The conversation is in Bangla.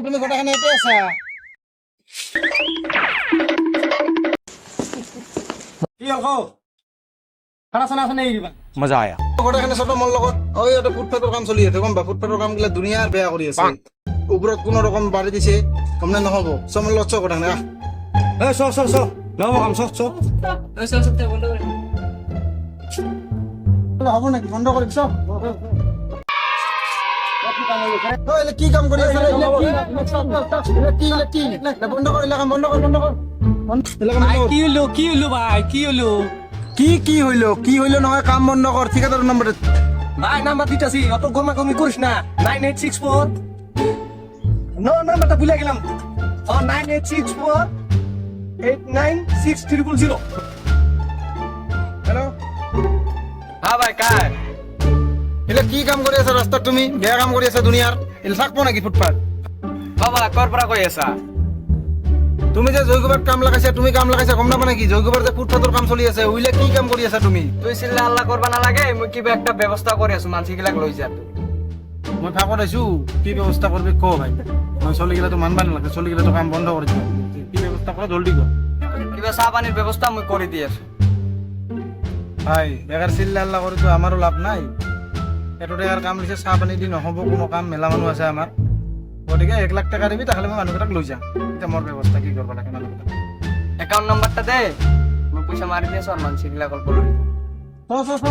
তুমি গোটাখানে এতে আছা কি হল খানা চানা আছে নেই কিবা मजा आया। গোটাখানে ছোট মোৰ লগত ওই এটা ফুটপাথৰ কাম চলি আছে গম বা ফুটপাথৰ কাম গিলা দুনিয়াৰ বেয়া কৰি আছে ওপৰত কোনো ৰকম বাঢ়ি দিছে কমনে নহব চমৰ লগত চক গোটাখানে ए सो सो सो लाओ हम सो सो হ'ব নাকি বন্ধ কৰি দিছ কি কাম কৰি আছে কি বন্ধ কৰি কাম বন্ধ কৰ কি হলো ভাই কি হলো কি হইলো নহয় কাম বন্ধ কৰ ঠিকাদার নম্বর ভাই নাম্বার দিতেছি অত গমাগমি করিস না 9864 নো নাম্বারটা ভুলে গেলাম 9864 896000 হ্যালো হ্যাঁ ভাই কার এলা কি কাম কৰি আছা ৰাস্তাত তুমি বেয়া কাম কৰি আছা দুনিয়াৰ এলা থাকবো নাকি ফুটপাথ বাবা কর পরা কই আছা তুমি যে জয়গোবার কাম লাগাইছা তুমি কাম লাগাইছা গম নাপা নাকি জয়গোবার যে ফুটপাথৰ কাম চলি আছে ওইলা কি কাম কৰি আছা তুমি তুই চিল্লা আল্লাহ করবা না লাগে মই কিবা একটা ব্যবস্থা করে আছো মানসি গিলাক লৈ যা মই ফাকত আছো কি ব্যৱস্থা করবি ক ভাই মই চলি গেলে তো মানবা নালাগে চলি গেলে তো কাম বন্ধ কৰি দিবা কি ব্যৱস্থা কৰা জলদি কর কিবা চা পানির ব্যবস্থা মই করে দি আছো ভাই বেগার চিল্লা আল্লাহ কৰি তো আমাৰো লাভ নাই এটো টাকার কাম লিছে চাহ পানী দি নহব কোনো কাম মেলা মানুহ আছে আমাৰ গতিকে 1 লাখ টাকা দিবি তাহলে মই মানুহকেইটাক লৈ যাম এটা মোৰ ব্যৱস্থা কি কৰিব লাগে মানুহকেইটাক অ্যাকাউন্ট নাম্বারটা দে মই পয়সা মারি দিয়েছ আর মানসি গিলাক বলে চ